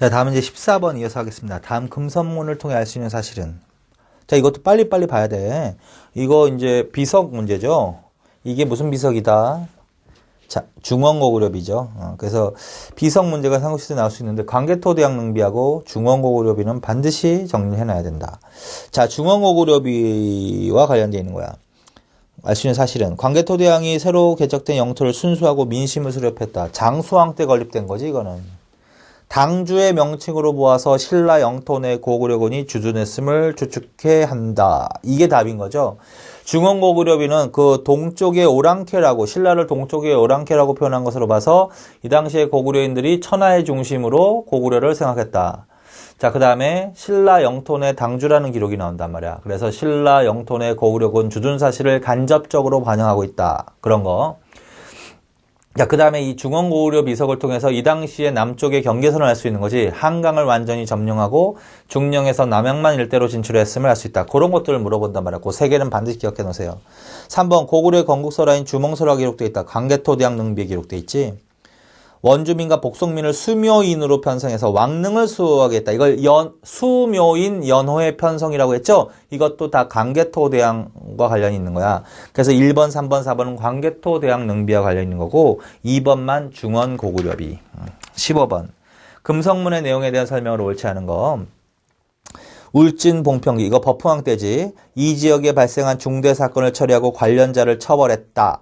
자, 다음은 이제 14번 이어서 하겠습니다. 다음 금선문을 통해 알 수 있는 사실은. 자, 이것도 빨리빨리 봐야 돼. 이거 이제 비석 문제죠. 이게 무슨 비석이다? 자, 중원고구려비죠. 그래서 비석 문제가 삼국시대에 나올 수 있는데 광개토대왕 능비하고 중원고구려비는 반드시 정리해놔야 된다. 자, 중원고구려비와 관련되어 있는 거야. 알 수 있는 사실은 광개토대왕이 새로 개척된 영토를 순수하고 민심을 수렵했다. 장수왕 때 건립된 거지 이거는. 당주의 명칭으로 보아서 신라 영토 내 고구려군이 주둔했음을 추측해 한다. 이게 답인 거죠. 중원고구려비는 그 동쪽의 오랑캐라고, 신라를 동쪽의 오랑캐라고 표현한 것으로 봐서 이 당시에 고구려인들이 천하의 중심으로 고구려를 생각했다. 자, 그 다음에 신라 영토 내 당주라는 기록이 나온단 말이야. 그래서 신라 영토 내 고구려군 주둔 사실을 간접적으로 반영하고 있다. 그런 거. 자, 그 다음에 이 중원고구려 비석을 통해서 이 당시에 남쪽의 경계선을 알 수 있는 거지. 한강을 완전히 점령하고 중령에서 남양만 일대로 진출했음을 알 수 있다. 그런 것들을 물어본단 말이야. 그 세 개는 반드시 기억해 놓으세요. 3번 고구려의 건국설화인 주몽설화가 기록되어 있다. 광개토대왕 능비에 기록되어 있지. 원주민과 복속민을 수묘인으로 편성해서 왕릉을 수호하겠다. 이걸 수묘인 연호의 편성이라고 했죠? 이것도 다 광개토대왕과 관련이 있는 거야. 그래서 1번, 3번, 4번은 광개토대왕 능비와 관련이 있는 거고 2번만 중원고구려비. 15번. 금성문의 내용에 대한 설명을 옳지 않은 거. 울진 봉평기, 이거 버프왕 때지. 이 지역에 발생한 중대 사건을 처리하고 관련자를 처벌했다.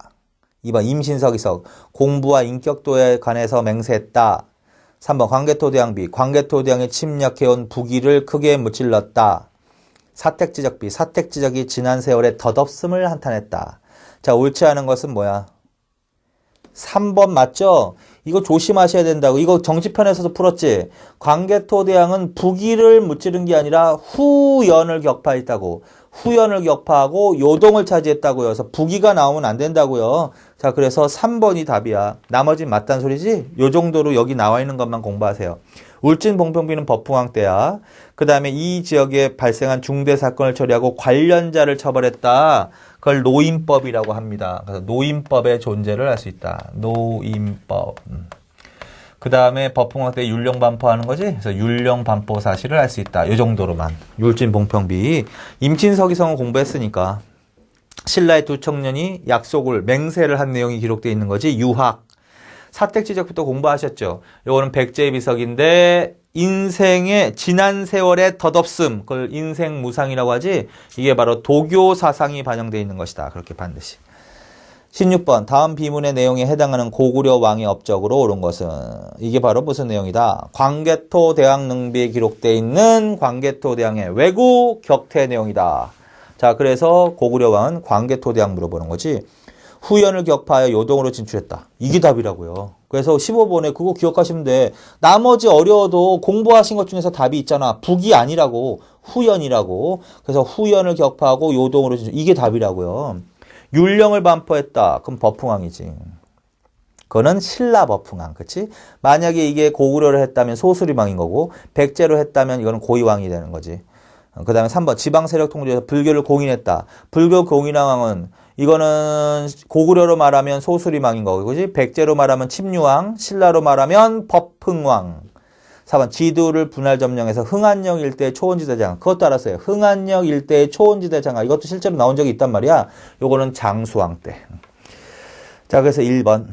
2번 임신석이석, 공부와 인격도에 관해서 맹세했다. 3번 광개토대왕비, 광개토대왕이 침략해온 부기를 크게 무찔렀다. 사택지적비, 사택지적이 지난 세월의 덧없음을 한탄했다. 자, 옳지 않은 것은 뭐야? 3번 맞죠? 이거 조심하셔야 된다고. 이거 정치편에서도 풀었지? 광개토대왕은 부기를 무찌른 게 아니라 후연을 격파했다고. 후연을 격파하고 요동을 차지했다고요. 그래서 부기가 나오면 안 된다고요. 자, 그래서 3번이 답이야. 나머지는 맞단 소리지? 요 정도로 여기 나와 있는 것만 공부하세요. 울진 봉평비는 버풍왕 때야. 그 다음에 이 지역에 발생한 중대 사건을 처리하고 관련자를 처벌했다. 그걸 노인법이라고 합니다. 그래서 노인법의 존재를 알 수 있다. 노인법. 그 다음에 버풍왕 때 율령반포하는 거지? 그래서 율령반포 사실을 알 수 있다. 이 정도로만. 울진 봉평비. 임친서기성을 공부했으니까. 신라의 두 청년이 약속을, 맹세를 한 내용이 기록되어 있는 거지. 유학. 사택지적부터 공부하셨죠? 요거는 백제의 비석인데 인생의 지난 세월의 덧없음, 그걸 인생무상이라고 하지. 이게 바로 도교 사상이 반영되어 있는 것이다. 그렇게 반드시. 16번 다음 비문의 내용에 해당하는 고구려 왕의 업적으로 옳은 것은 이게 바로 무슨 내용이다? 광개토대왕 능비에 기록되어 있는 광개토대왕의 외구 격퇴 내용이다. 자, 그래서 고구려 왕은 광개토대왕 물어보는 거지. 후연을 격파하여 요동으로 진출했다. 이게 답이라고요. 그래서 15번에 그거 기억하시면 돼. 나머지 어려워도 공부하신 것 중에서 답이 있잖아. 북이 아니라고. 후연이라고. 그래서 후연을 격파하고 요동으로 진출. 이게 답이라고요. 율령을 반포했다. 그럼 버풍왕이지. 그거는 신라 버풍왕. 그치? 만약에 이게 고구려를 했다면 소수리왕인 거고 백제로 했다면 이거는 고이왕이 되는 거지. 그 다음에 3번 지방 세력 통제에서 불교를 공인했다. 불교 공인왕은 이거는 고구려로 말하면 소수리왕인 거고, 그지? 백제로 말하면 침류왕, 신라로 말하면 법흥왕. 4번 지도를 분할 점령해서 흥안역 일대의 초원지대장. 그것도 알았어요. 흥안역 일대의 초원지대장. 이것도 실제로 나온 적이 있단 말이야. 요거는 장수왕 때. 자, 그래서 1번.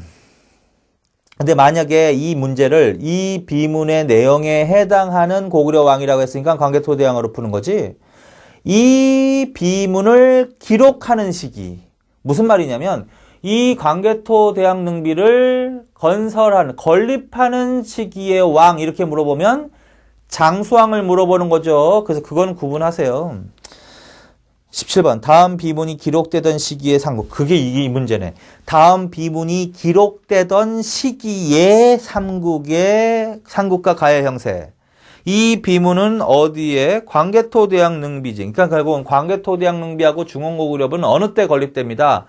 근데 만약에 이 문제를 이 비문의 내용에 해당하는 고구려 왕이라고 했으니까 광개토대왕으로 푸는 거지. 이 비문을 기록하는 시기. 무슨 말이냐면 이 광개토대왕 능비를 건립하는 시기의 왕 이렇게 물어보면 장수왕을 물어보는 거죠. 그래서 그건 구분하세요. 17번 다음 비문이 기록되던 시기의 삼국. 그게 이 문제네. 다음 비문이 기록되던 시기의 삼국과 가야 형세. 이 비문은 어디에? 광개토대왕 능비지. 그러니까 결국은 광개토대왕 능비하고 중원고구려는 어느 때 건립됩니다?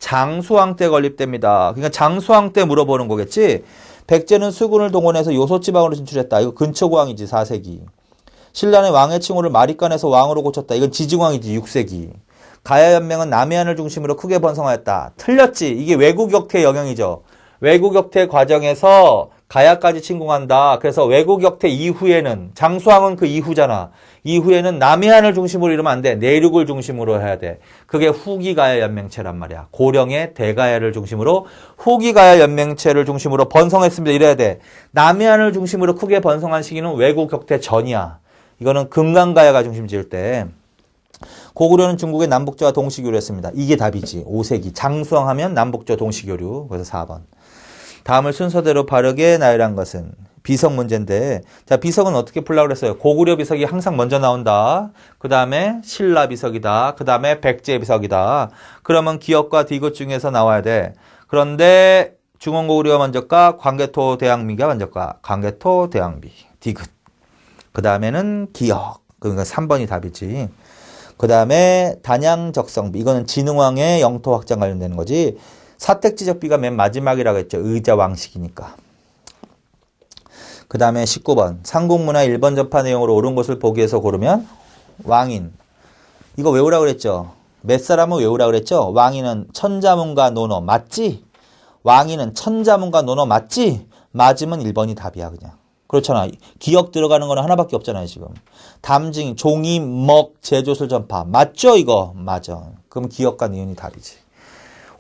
장수왕 때 건립됩니다. 그러니까 장수왕 때 물어보는 거겠지? 백제는 수군을 동원해서 요소지방으로 진출했다. 이거 근초고왕이지, 4세기. 신라는 왕의 칭호를 마리간에서 왕으로 고쳤다. 이건 지증왕이지, 6세기. 가야연맹은 남해안을 중심으로 크게 번성하였다. 틀렸지. 이게 외구격퇴 영향이죠. 외구격퇴 과정에서 가야까지 침공한다. 그래서 왜곡 역태 이후에는 장수왕은 그 이후잖아. 이후에는 남해안을 중심으로 이러면 안 돼. 내륙을 중심으로 해야 돼. 그게 후기가야 연맹체란 말이야. 고령의 대가야를 중심으로 후기가야 연맹체를 중심으로 번성했습니다. 이래야 돼. 남해안을 중심으로 크게 번성한 시기는 왜곡 역태 전이야. 이거는 금강가야가 중심 지을 때. 고구려는 중국의 남북조와 동시교류 했습니다. 이게 답이지. 5세기. 장수왕 하면 남북조 동시교류. 그래서 4번. 다음을 순서대로 바르게 나열한 것은 비석 문제인데, 자, 비석은 어떻게 풀라고 그랬어요? 고구려 비석이 항상 먼저 나온다. 그 다음에 신라 비석이다. 그 다음에 백제 비석이다. 그러면 기역과 디귿 중에서 나와야 돼. 그런데 중원고구려가 먼저가 광개토 대항미가 먼저가 광개토 대항미 디귿. 그 다음에는 기역. 그러니까 3번이 답이지. 그 다음에 단양적성비. 이거는 진흥왕의 영토 확장 관련되는 거지. 사택지적비가 맨 마지막이라고 했죠. 의자왕식이니까. 그 다음에 19번. 삼국문화 1번 전파 내용으로 옳은 것을 보기 위해서 고르면 왕인. 이거 외우라고 그랬죠. 몇 사람은 외우라고 그랬죠. 왕인은 천자문과 논어 맞지? 왕인은 천자문과 논어 맞지? 맞으면 1번이 답이야 그냥. 그렇잖아. 기억 들어가는 거는 하나밖에 없잖아요 지금. 담징, 종이, 먹, 제조술 전파. 맞죠 이거? 맞아. 그럼 기억과 니은이 답이지.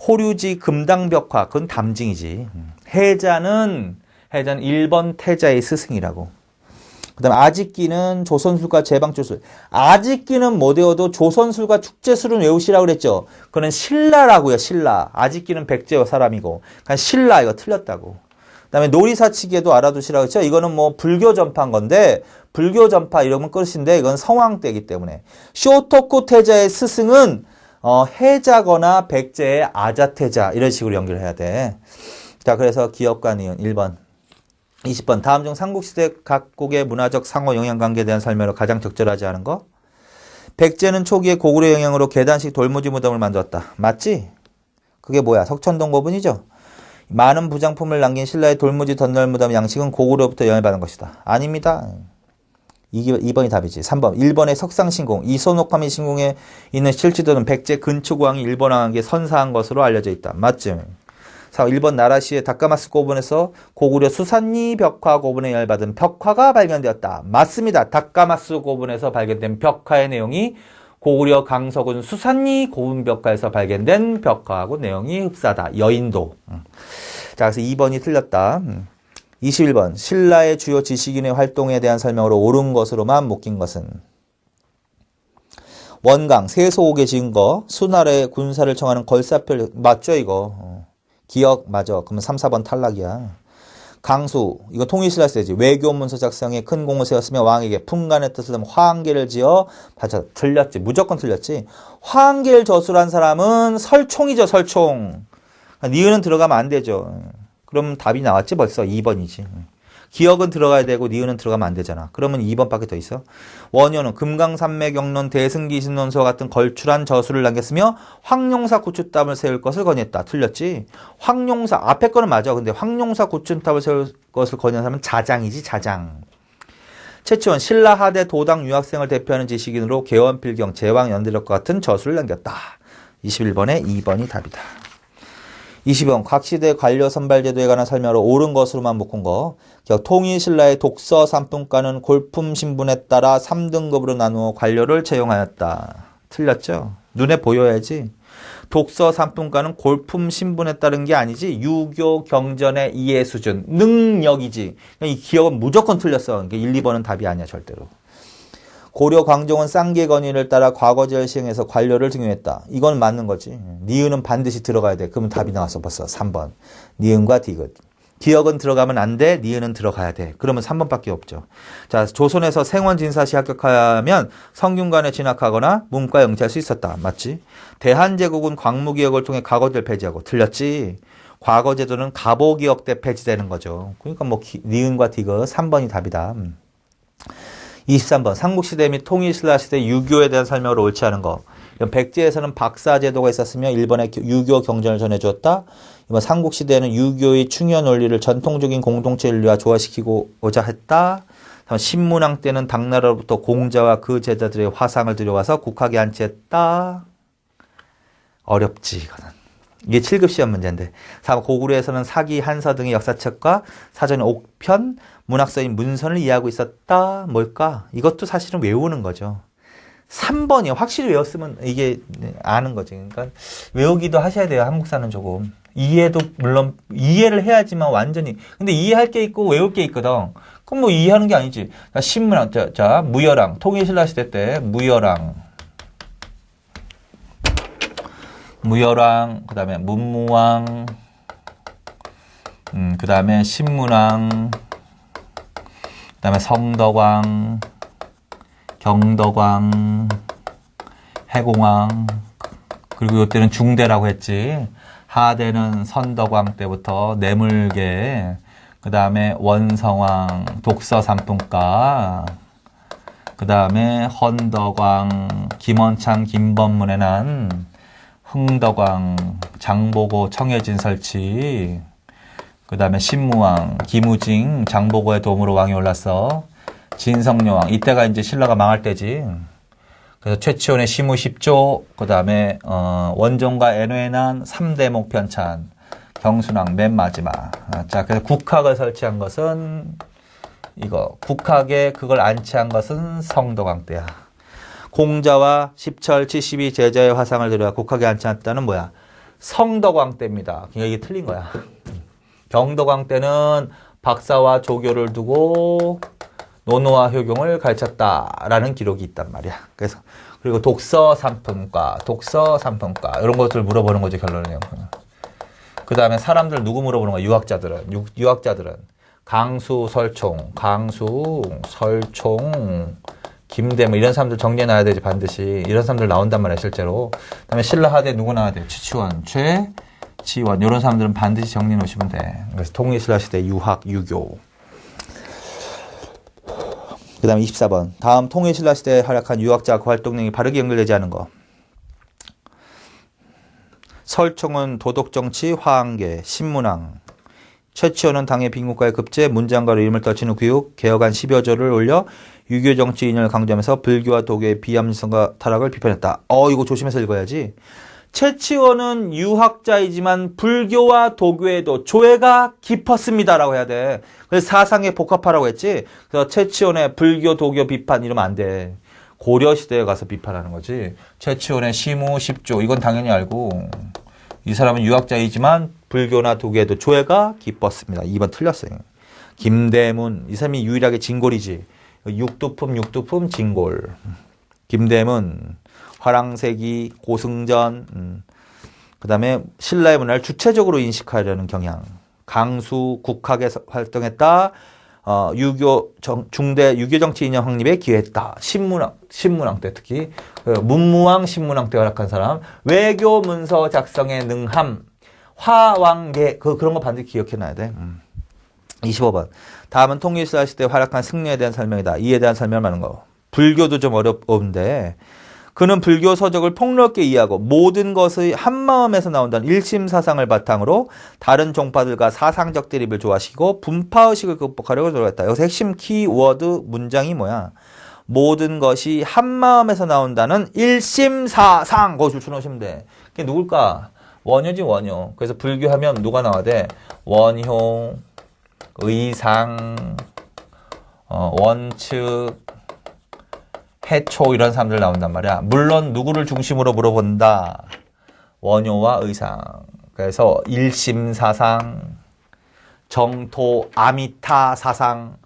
호류지, 금당벽화. 그건 담징이지. 해자는 1번 태자의 스승이라고. 그 다음에 아직기는 조선술과 제방주술. 아직기는 못 외워도 조선술과 축제술은 외우시라고 그랬죠. 그거는 신라라고요. 신라. 아직기는 백제 사람이고. 그러니까 신라 이거 틀렸다고. 그 다음에 놀이사치기에도 알아두시라고 했죠. 이거는 뭐 불교 전파인 건데 불교 전파 이러면 끝인데 이건 성왕 때이기 때문에. 쇼토쿠 태자의 스승은 해자거나 백제의 아자태자 이런 식으로 연결해야 돼. 자, 그래서 기역과 니은 1번. 20번. 다음 중 삼국시대 각국의 문화적 상호 영향관계에 대한 설명으로 가장 적절하지 않은 거? 백제는 초기에 고구려 영향으로 계단식 돌무지 무덤을 만들었다. 맞지? 그게 뭐야? 석천동 고분이죠? 많은 부장품을 남긴 신라의 돌무지 덧널 무덤 양식은 고구려부터 영향을 받은 것이다. 아닙니다. 2번이 답이지. 3번. 일본의 석상신공. 이소노카미 신공에 있는 실지도는 백제 근초구왕이 일본왕에게 선사한 것으로 알려져 있다. 맞지? 4. 일본 나라시의 다카마스 고분에서 고구려 수산리 벽화 고분에 열받은 벽화가 발견되었다. 맞습니다. 다카마스 고분에서 발견된 벽화의 내용이 고구려 강서군 수산리 고분 벽화에서 발견된 벽화하고 내용이 흡사하다. 여인도. 자, 그래서 2번이 틀렸다. 21번. 신라의 주요 지식인의 활동에 대한 설명으로 옳은 것으로만 묶인 것은 원강, 세소옥의 증거, 수나라의 군사를 청하는 걸사표 맞죠 이거? 기억 맞아. 그러면 3, 4번 탈락이야. 강수, 이거 통일신라 시대지. 외교문서 작성에 큰 공을 세웠으며 왕에게 풍간의 뜻을 담은 화한계를 지어 바쳐. 틀렸지. 무조건 틀렸지. 화한계를 저술한 사람은 설총이죠. 설총. 니은은 들어가면 안 되죠. 그럼 답이 나왔지 벌써 2번이지. 기억은 들어가야 되고 니은은 들어가면 안 되잖아. 그러면 2번밖에 더 있어. 원효는 금강산맥경론 대승기신론서와 같은 걸출한 저술을 남겼으며 황룡사 구축탑을 세울 것을 건의했다. 틀렸지. 황룡사 앞에 거는 맞아. 근데 황룡사 구축탑을 세울 것을 건의한 사람은 자장이지. 자장. 최치원 신라 하대 도당 유학생을 대표하는 지식인으로 개원필경 제왕 연대력과 같은 저술을 남겼다. 21번에 2번이 답이다. 20번 각 시대 관료 선발 제도에 관한 설명으로 옳은 것으로만 묶은 거. 통일신라의 독서 산품과는 골품 신분에 따라 3등급으로 나누어 관료를 채용하였다. 틀렸죠? 눈에 보여야지. 독서 산품과는 골품 신분에 따른 게 아니지. 유교 경전의 이해 수준, 능력이지. 이 기억은 무조건 틀렸어. 1, 2번은 답이 아니야 절대로. 고려 광종은 쌍계 건의를 따라 과거제를 시행해서 관료를 등용했다. 이건 맞는 거지. 니은은 반드시 들어가야 돼. 그러면 답이 나왔어 벌써 3번. 니은과 디귿. 기억은 들어가면 안 돼. 니은은 들어가야 돼. 그러면 3번밖에 없죠. 자, 조선에서 생원진사시 합격하면 성균관에 진학하거나 문과에 응시할 수 있었다. 맞지? 대한제국은 광무기역을 통해 과거제를 폐지하고. 틀렸지. 과거제도는 갑오기역 때 폐지되는 거죠. 그러니까 뭐 니은과 디귿 3번이 답이다. 23번 삼국시대 및 통일신라시대 유교에 대한 설명을 옳지 않은 거. 이건 백제에서는 박사제도가 있었으며 일본에 유교 경전을 전해주었다. 이번 삼국시대에는 유교의 충현 원리를 전통적인 공동체 인류와 조화시키고자 했다. 신문왕 때는 당나라로부터 공자와 그 제자들의 화상을 들여와서 국학에 안치했다. 어렵지 이거는. 이게 7급 시험 문제인데. 4번 고구려에서는 사기, 한서 등의 역사책과 사전의 옥편, 문학서인 문선을 이해하고 있었다. 뭘까? 이것도 사실은 외우는 거죠. 3번이요. 확실히 외웠으면 이게 아는 거지. 그러니까 외우기도 하셔야 돼요. 한국사는 조금. 이해도 물론 이해를 해야지만 완전히. 근데 이해할 게 있고 외울 게 있거든. 그럼 뭐 이해하는 게 아니지. 자, 신문학. 자, 무열왕. 통일신라 시대 때 무열왕. 무열왕, 그 다음에 문무왕, 그 다음에 신문왕, 그 다음에 성덕왕, 경덕왕, 해공왕, 그리고 이때는 중대라고 했지. 하대는 선덕왕 때부터 내물계, 그 다음에 원성왕, 독서삼품가, 그 다음에 헌덕왕, 김원창, 김범문의 난, 흥덕왕, 장보고, 청해진 설치, 그 다음에 신무왕, 김우징, 장보고의 도움으로 왕이 올랐어. 진성여왕, 이때가 이제 신라가 망할 때지. 그래서 최치원의 시무십조, 그 다음에 원종과 애노의 난, 3대목 편찬, 경순왕 맨 마지막. 자, 그래서 국학을 설치한 것은 이거, 국학에 그걸 안치한 것은 성덕왕 때야. 공자와 십철 72 제자의 화상을 들여 국학에 안치했다는 뭐야? 성덕왕 때입니다. 그러니까 이게 틀린 거야. 경덕왕 때는 박사와 조교를 두고 논어와 효경을 가르쳤다라는 기록이 있단 말이야. 그래서 그리고 독서 삼품과 이런 것들 물어보는 거죠, 결론은요. 그 다음에 사람들 누구 물어보는 거야? 유학자들은 강수, 설총, 김대문 이런 사람들 정리해놔야 되지 반드시. 이런 사람들 나온단 말이야 실제로. 그 다음에 신라 하대 누구 나와야 돼? 최치원, 최지원 이런 사람들은 반드시 정리해 놓으시면 돼. 그래서 통일신라 시대 유학, 유교. 그 다음에 24번. 다음 통일신라 시대에 활약한 유학자 그 활동량이 바르게 연결되지 않은 거. 설총은 도덕정치, 화한계, 신문왕. 최치원은 당의 빈국가의 급제, 문장가로 이름을 떨치는 구육, 개혁안 10여 조를 올려 유교 정치 인연을 강조하면서 불교와 도교의 비합리성과 타락을 비판했다. 이거 조심해서 읽어야지. 최치원은 유학자이지만 불교와 도교에도 조예가 깊었습니다라고 해야 돼. 그래서 사상에 복합하라고 했지. 그래서 최치원의 불교, 도교 비판 이러면 안 돼. 고려시대에 가서 비판하는 거지. 최치원의 시무, 십조 이건 당연히 알고. 이 사람은 유학자이지만 불교나 도교에도 조예가 깊었습니다. 2번 틀렸어요. 김대문 이 사람이 유일하게 진골이지. 육두품 진골. 김대문 화랑세기 고승전 그 다음에 신라의 문화를 주체적으로 인식하려는 경향. 강수 국학에서 활동했다. 중대 유교 정치 이념 확립에 기여했다. 신문왕 때 특히 문무왕 신문왕 때 활약한 사람. 외교 문서 작성에 능함. 화왕계 그런 거 반드시 기억해놔야 돼. 25번. 다음은 통일신라 시대 활약한 승려에 대한 설명이다. 이에 대한 설명을 하는 거. 불교도 좀 어려운데 그는 불교 서적을 폭넓게 이해하고 모든 것의 한마음에서 나온다는 일심사상을 바탕으로 다른 종파들과 사상적 대립을 조화시키고 분파의식을 극복하려고 노력했다. 여기서 핵심 키워드 문장이 뭐야? 모든 것이 한마음에서 나온다는 일심사상. 그거 줄쳐놓으시면 돼. 그게 누굴까? 원효지 원효. 그래서 불교하면 누가 나와야 돼? 원효, 의상, 원측, 해초 이런 사람들 나온단 말이야. 물론 누구를 중심으로 물어본다. 원효와 의상. 그래서 일심사상, 정토, 아미타 사상,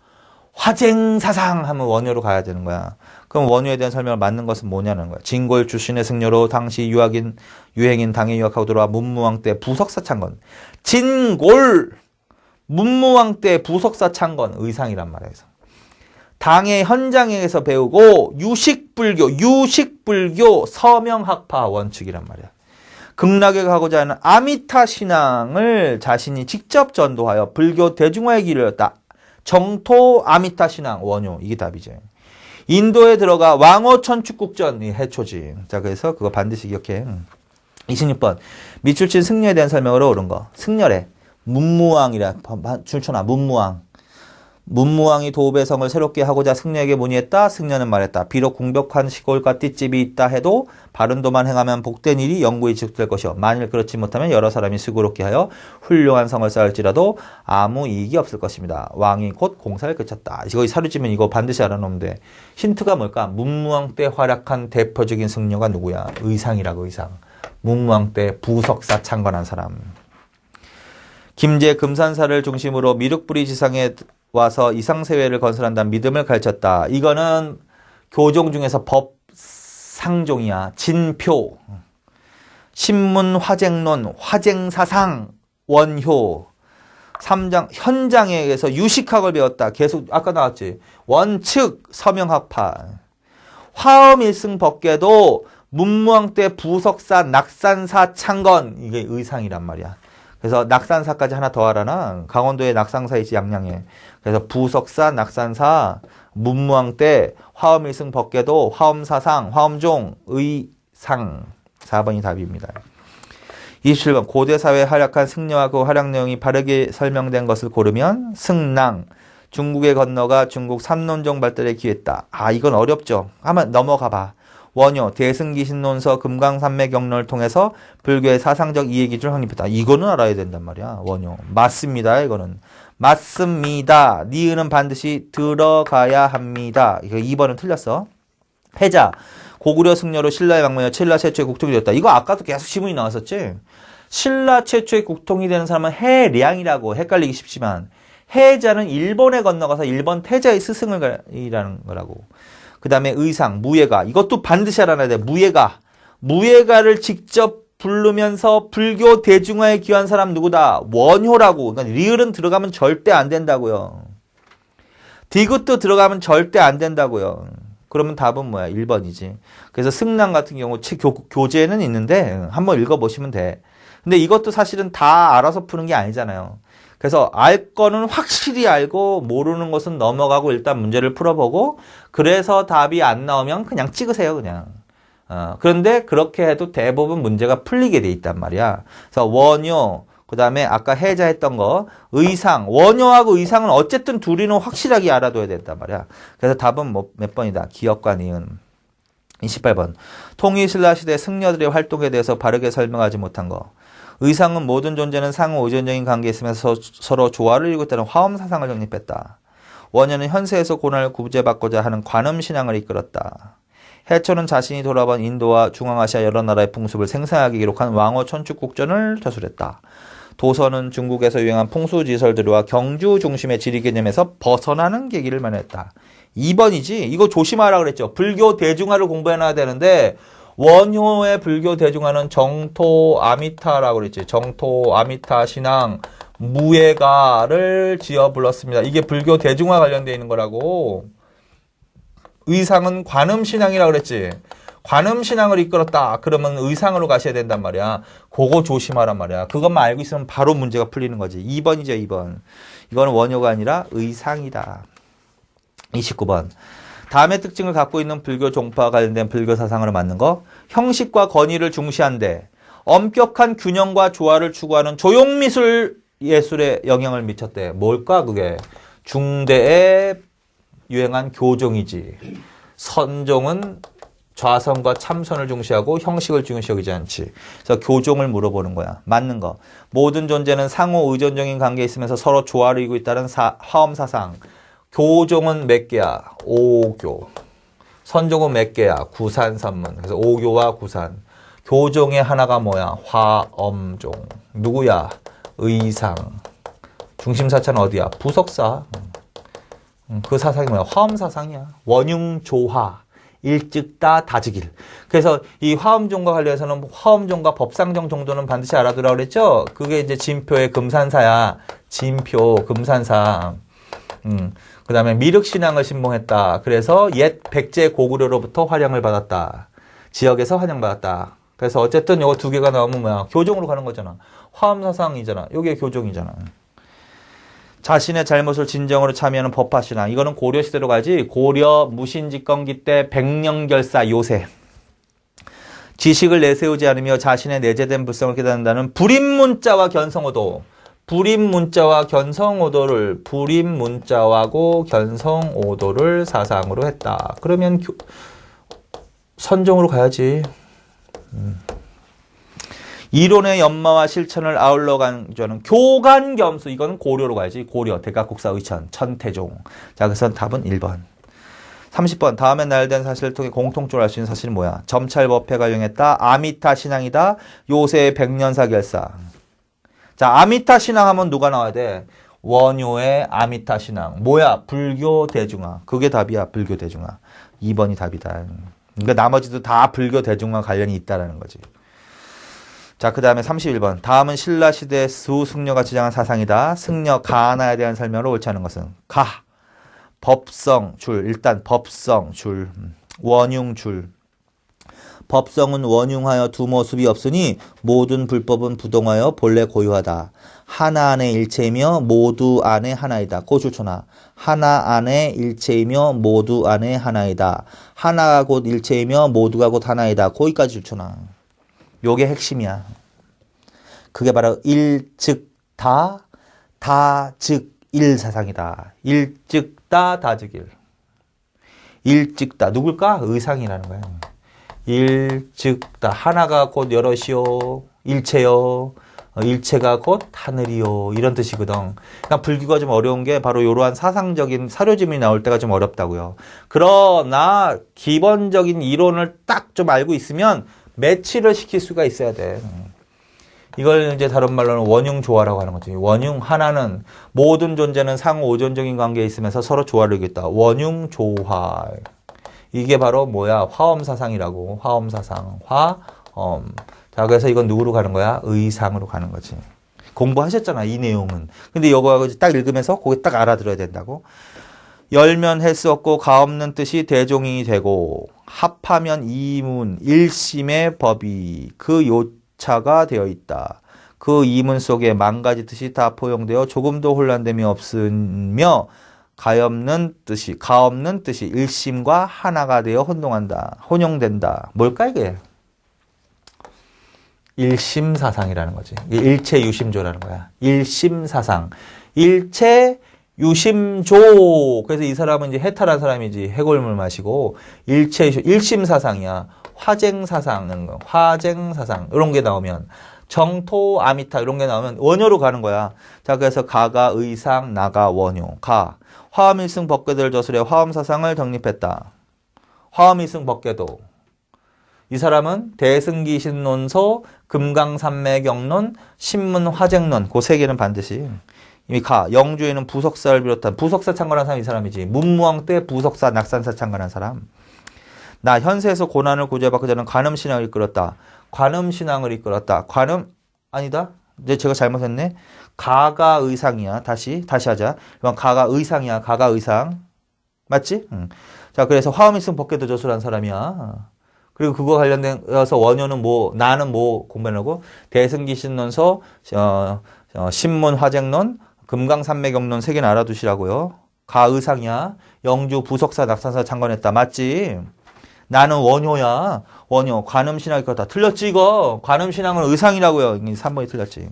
화쟁사상 하면 원효로 가야 되는 거야. 그럼 원효에 대한 설명을 맞는 것은 뭐냐는 거야. 진골 출신의 승려로 당시 유행인 당에 유학하고 들어와 문무왕 때 부석사 창건. 진골 문무왕 때 부석사 창건 의상이란 말이야. 당의 현장에서 배우고 유식불교 서명학파 원칙이란 말이야. 극락에 가고자 하는 아미타 신앙을 자신이 직접 전도하여 불교 대중화의 길을 열었다. 정토 아미타 신앙 원효 이게 답이죠. 인도에 들어가 왕호 천축국전 이 해초지. 자 그래서 그거 반드시 기억해. 26번 밑줄친 승려에 대한 설명으로 옳은 거. 승려래 문무왕이라 줄쳐놔. 문무왕 문무왕이 도읍의 새롭게 하고자 승려에게 문의했다. 승려는 말했다. 비록 궁벽한 시골과 띨집이 있다 해도 바른 도만 행하면 복된 일이 영구히 지속될 것이요. 만일 그렇지 못하면 여러 사람이 수고롭게 하여 훌륭한 성을 쌓을지라도 아무 이익이 없을 것입니다. 왕이 곧 공사를 그쳤다. 이거 사료지면 이거 반드시 알아놓으면 돼. 힌트가 뭘까? 문무왕 때 활약한 대표적인 승려가 누구야? 의상이라고. 의상. 문무왕 때 부석사 창건한 사람. 김제 금산사를 중심으로 미륵부리 지상에 와서 이상세회를 건설한다는 믿음을 가르쳤다. 이거는 교종 중에서 법상종이야. 진표, 신문화쟁론, 화쟁사상, 원효, 3장, 현장에 의해서 유식학을 배웠다. 계속 아까 나왔지. 원칙, 서명학파. 화엄일승법계도 문무왕 때 부석사, 낙산사, 창건. 이게 의상이란 말이야. 그래서 낙산사까지 하나 더 하라나. 강원도에 낙산사 있지, 양양에. 그래서 부석사, 낙산사, 문무왕 때 화엄일승 법계도, 화엄사상, 화엄종, 의상. 4번이 답입니다. 27번 고대사회에 활약한 승려와 그 활약 내용이 바르게 설명된 것을 고르면 승랑. 중국에 건너가 중국 삼론종 발달에 기했다. 아, 이건 어렵죠. 한번 넘어가 봐. 원효, 대승기신론서 금강산맥경론을 통해서 불교의 사상적 이해 기준을 확립했다. 이거는 알아야 된단 말이야. 원효. 맞습니다. 이거는. 맞습니다. 니은은 반드시 들어가야 합니다. 이거 2번은 틀렸어. 패자. 고구려 승려로 신라의 막문이여 신라 최초의 국통이 되었다. 이거 아까도 계속 지문이 나왔었지. 신라 최초의 국통이 되는 사람은 해량이라고. 헷갈리기 쉽지만 해자는 일본에 건너가서 일본 태자의 스승이라는 거라고. 그 다음에 의상, 무예가. 이것도 반드시 알아놔야 돼. 무예가. 무예가를 직접 부르면서 불교 대중화에 기여한 사람 누구다? 원효라고. 그러니까 리을은 들어가면 절대 안 된다고요. 디귿도 들어가면 절대 안 된다고요. 그러면 답은 뭐야? 1번이지. 그래서 승랑 같은 경우 교재에는 있는데 한번 읽어보시면 돼. 근데 이것도 사실은 다 알아서 푸는 게 아니잖아요. 그래서 알 거는 확실히 알고 모르는 것은 넘어가고 일단 문제를 풀어보고 그래서 답이 안 나오면 그냥 찍으세요. 그냥. 그런데 그렇게 해도 대부분 문제가 풀리게 돼 있단 말이야. 그래서 원효, 그 다음에 아까 해자 했던 거 의상, 원효하고 의상은 어쨌든 둘이는 확실하게 알아둬야 된단 말이야. 그래서 답은 몇 번이다. 기억과 니은. 28번 통일신라 시대 승려들의 활동에 대해서 바르게 설명하지 못한 거. 의상은 모든 존재는 상호 의존적인 관계에 있으면서 서로 조화를 이루고 있다는 화엄사상을 정립했다. 원효는 현세에서 고난을 구제받고자 하는 관음신앙을 이끌었다. 해초는 자신이 돌아본 인도와 중앙아시아 여러 나라의 풍습을 생생하게 기록한 왕호 천축국전을 저술했다. 도서는 중국에서 유행한 풍수지설들과 경주 중심의 지리 개념에서 벗어나는 계기를 마련했다. 2번이지? 이거 조심하라 그랬죠. 불교 대중화를 공부해놔야 되는데 원효의 불교 대중화는 정토 아미타라고 그랬지. 정토 아미타 신앙 무예가를 지어 불렀습니다. 이게 불교 대중화 관련되어 있는 거라고. 의상은 관음신앙이라고 그랬지. 관음신앙을 이끌었다. 그러면 의상으로 가셔야 된단 말이야. 그거 조심하란 말이야. 그것만 알고 있으면 바로 문제가 풀리는 거지. 2번이죠, 2번. 이거는 원효가 아니라 의상이다. 29번. 다음의 특징을 갖고 있는 불교 종파와 관련된 불교 사상을 맞는 거. 형식과 권위를 중시한데 엄격한 균형과 조화를 추구하는 조용미술 예술에 영향을 미쳤대. 뭘까 그게? 중대에 유행한 교종이지. 선종은 좌선과 참선을 중시하고 형식을 중시 여기지 않지. 그래서 교종을 물어보는 거야. 맞는 거. 모든 존재는 상호 의존적인 관계에 있으면서 서로 조화를 이루고 있다는 화엄사상. 교종은 몇 개야? 5교. 선종은 몇 개야? 구산선문. 그래서 5교와 구산. 교종의 하나가 뭐야? 화엄종. 누구야? 의상. 중심사차는 어디야? 부석사. 그 사상이 뭐야? 화엄사상이야. 원융조화. 일찍다 다지길. 그래서 이 화엄종과 관련해서는 화엄종과 법상종 정도는 반드시 알아두라고 그랬죠? 그게 이제 진표의 금산사야. 진표, 금산사. 그 다음에 미륵신앙을 신봉했다. 그래서 옛 백제 고구려로부터 환영을 받았다. 지역에서 환영받았다. 그래서 어쨌든 요거 두 개가 나오면 뭐야? 교종으로 가는 거잖아. 화엄사상이잖아. 요게 교종이잖아. 자신의 잘못을 진정으로 참여하는 법화신앙. 이거는 고려시대로 가지. 고려 무신집권기 때 백령결사 요새. 지식을 내세우지 않으며 자신의 내재된 불성을 깨닫는다는 불입문자와 견성어도. 불임 문자와 견성 오도를 불임 문자하고 견성 오도를 사상으로 했다. 그러면 선종으로 가야지. 이론의 연마와 실천을 아울러 강조하는 교간겸수. 이건 고려로 가야지. 고려, 대각국사, 의천, 천태종. 자, 그래서 답은 1번. 30번. 다음에 나열된 사실을 통해 공통적으로 알 수 있는 사실은 뭐야? 점찰법회가 유행했다. 아미타 신앙이다. 요새의 백년사 결사. 자, 아미타 신앙하면 누가 나와야 돼? 원효의 아미타 신앙. 뭐야? 불교 대중화. 그게 답이야. 불교 대중화. 2번이 답이다. 그러니까 나머지도 다 불교 대중화 관련이 있다라는 거지. 자, 그 다음에 31번. 다음은 신라시대 수승려가 주장한 사상이다. 승려 가하나에 대한 설명으로 옳지 않은 것은 가, 법성, 줄. 일단 법성, 줄. 원흉, 줄. 법성은 원흉하여 두 모습이 없으니 모든 불법은 부동하여 본래 고유하다. 하나 안에 일체이며 모두 안에 하나이다. 고 줄초나. 하나 안에 일체이며 모두 안에 하나이다. 하나가 곧 일체이며 모두가 곧 하나이다. 거기까지 줄초나. 요게 핵심이야. 그게 바로 일, 즉, 다, 다, 즉, 일 사상이다. 일, 즉, 다, 즉, 일. 일, 즉, 다. 누굴까? 의상이라는 거야. 일, 즉, 다. 하나가 곧 여럿이요. 일체요. 일체가 곧 하늘이요. 이런 뜻이거든. 그러니까 불교가 좀 어려운 게 바로 이러한 사상적인 사료지문이 나올 때가 좀 어렵다고요. 그러나 기본적인 이론을 딱 좀 알고 있으면 매치를 시킬 수가 있어야 돼. 이걸 이제 다른 말로는 원흉 조화라고 하는 거지. 원흉 하나는 모든 존재는 상호 오존적인 관계에 있으면서 서로 조화를 이루겠다. 원흉 조화. 이게 바로 뭐야? 화엄 사상이라고. 화엄 사상. 화엄. 자, 그래서 이건 누구로 가는 거야? 의상으로 가는 거지. 공부하셨잖아, 이 내용은. 근데 이거 딱 읽으면서 그게 딱 알아들어야 된다고. 열면 할 수 없고 가없는 뜻이 대종이 되고 합하면 이문 일심의 법이 그 요차가 되어 있다. 그 이문 속에 만 가지 뜻이 다 포용되어 조금도 혼란됨이 없으며 가없는 뜻이 일심과 하나가 되어 혼용된다. 뭘까 이게? 일심사상이라는 거지. 일체유심조라는 거야. 일심사상. 일체유심조. 그래서 이 사람은 이제 해탈한 사람이지. 해골물 마시고 일심사상이야. 화쟁사상. 화쟁사상. 이런 게 나오면 정토 아미타 이런 게 나오면 원효로 가는 거야. 자, 그래서 가가 의상, 나가 원효. 가. 화엄일승 법궤도를 저술해 화엄사상을 정립했다. 화엄일승 법궤도. 이 사람은 대승기신론서, 금강산매경론, 신문화쟁론 그 세 개는 반드시 이미 가. 영주에는 부석사를 비롯한 부석사 창건한 사람이 이 사람이지. 문무왕 때 부석사, 낙산사 창건한 사람. 나 현세에서 고난을 구제받고 저는 관음신앙을 이끌었다. 관음신앙을 이끌었다. 관음 아니다. 이제 제가 잘못했네. 가가 의상이야. 다시 하자. 이건 가가 의상이야. 가가 의상. 맞지? 자, 그래서 화엄일승 법궤도 저술한 사람이야. 그리고 그거 관련돼서 원효는 뭐, 나는 뭐 공부하려고? 대승기신론서, 신문화쟁론, 금강산매경론 세 개는 알아두시라고요. 가의상이야. 영주 부석사 낙산사 창건했다. 맞지? 나는 원효야. 원효. 관음신앙이 그렇다. 틀렸지 이거. 관음신앙은 의상이라고요. 3번이 틀렸지.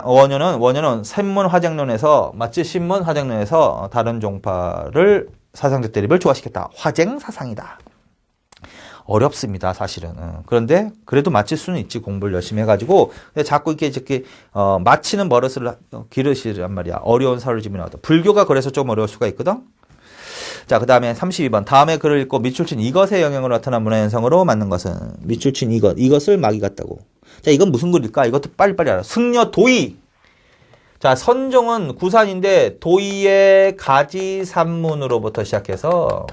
원효는 신문화쟁론에서 맞지? 신문화쟁론에서 다른 종파를 사상적 대립을 조화시켰다. 화쟁사상이다. 어렵습니다, 사실은. 그런데 그래도 맞힐 수는 있지, 공부를 열심히 해가지고. 근데 자꾸 이렇게 맞히는 버릇을 기르시란 말이야. 어려운 사료지문이 나왔다. 불교가 그래서 좀 어려울 수가 있거든. 자, 그 다음에 32번. 다음에 글을 읽고 밑줄친 이것의 영향으로 나타난 문화현상으로 맞는 것은 밑줄친 이것을 막이 같다고. 자, 이건 무슨 글일까? 이것도 빨리빨리 알아. 승려 도의. 자, 선종은 구산인데 도의의 가지산문으로부터 시작해서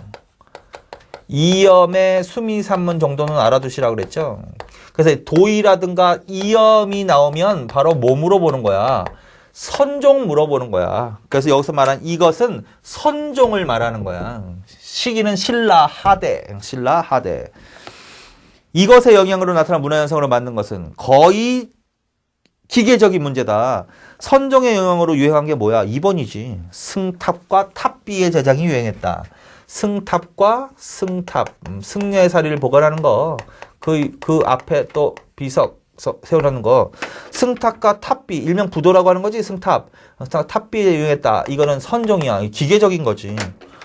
이염의 수미산문 정도는 알아두시라고 그랬죠. 그래서 도의라든가 이염이 나오면 바로 뭐 물어보는 거야? 선종 물어보는 거야. 그래서 여기서 말한 이것은 선종을 말하는 거야. 시기는 신라하대. 이것의 영향으로 나타난 문화현상으로 만든 것은 거의 기계적인 문제다. 선종의 영향으로 유행한 게 뭐야? 2번이지. 승탑과 탑비의 제작이 유행했다. 승탑과 승탑, 승려의 사리를 보관하는 거. 그 앞에 또 비석, 세우라는 거. 승탑과 탑비, 일명 부도라고 하는 거지, 승탑. 탑비에 이용했다. 이거는 선종이야. 기계적인 거지.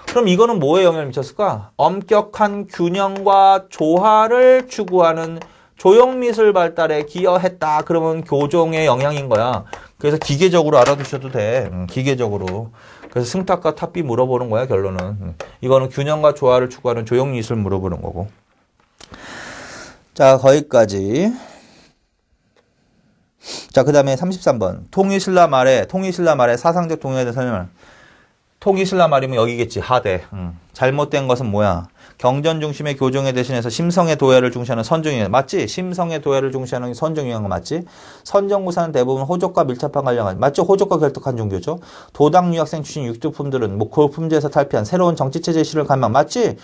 그럼 이거는 뭐에 영향을 미쳤을까? 엄격한 균형과 조화를 추구하는 조형미술 발달에 기여했다. 그러면 교종의 영향인 거야. 그래서 기계적으로 알아두셔도 돼. 기계적으로. 그래서 승탑과 탑비 물어보는 거야, 결론은. 이거는 균형과 조화를 추구하는 조형미술 물어보는 거고. 자, 거기까지. 자, 그 다음에 33번. 통일신라 말에 사상적 동의에 대한 설명을. 통일신라 말이면 여기겠지, 하대. 잘못된 것은 뭐야? 경전 중심의 교종에 대신해서 심성의 도야를 중시하는 선종유형. 맞지? 심성의 도야를 중시하는 선종유형 맞지? 선정구사는 대부분 호족과 밀접한 관련, 맞죠? 호족과 결탁한 종교죠? 도당 유학생 출신 육두품들은 목골 품제에서 탈피한 새로운 정치체제 실을 감망. 맞지?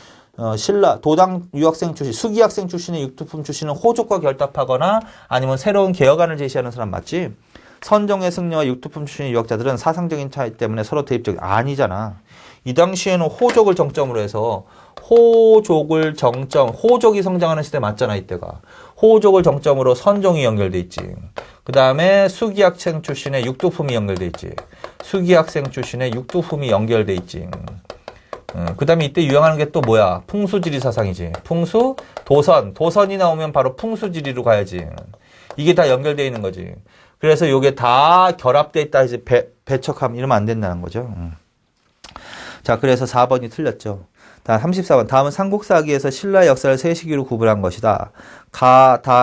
신라, 도당 유학생 출신, 수기학생 출신의 육두품 출신은 호족과 결탁하거나 아니면 새로운 개혁안을 제시하는 사람 맞지? 선종의 승려와 육두품 출신의 유학자들은 사상적인 차이 때문에 서로 대립적 아니잖아. 이 당시에는 호족을 정점으로 해서 호족이 성장하는 시대 맞잖아, 이때가. 호족을 정점으로 선종이 연결돼 있지. 그 다음에 수기학생 출신의 육두품이 연결돼 있지. 수기학생 출신의 육두품이 연결돼 있지. 그 다음에 이때 유행하는 게 또 뭐야? 풍수지리 사상이지. 풍수, 도선이 나오면 바로 풍수지리로 가야지. 이게 다 연결되어 있는 거지. 그래서 이게 다 결합되어 있다. 이제 배척하면 이러면 안 된다는 거죠. 자, 그래서 4번이 틀렸죠. 자, 34번. 다음은 삼국사기에서 신라의 역사를 세 시기로 구분한 것이다.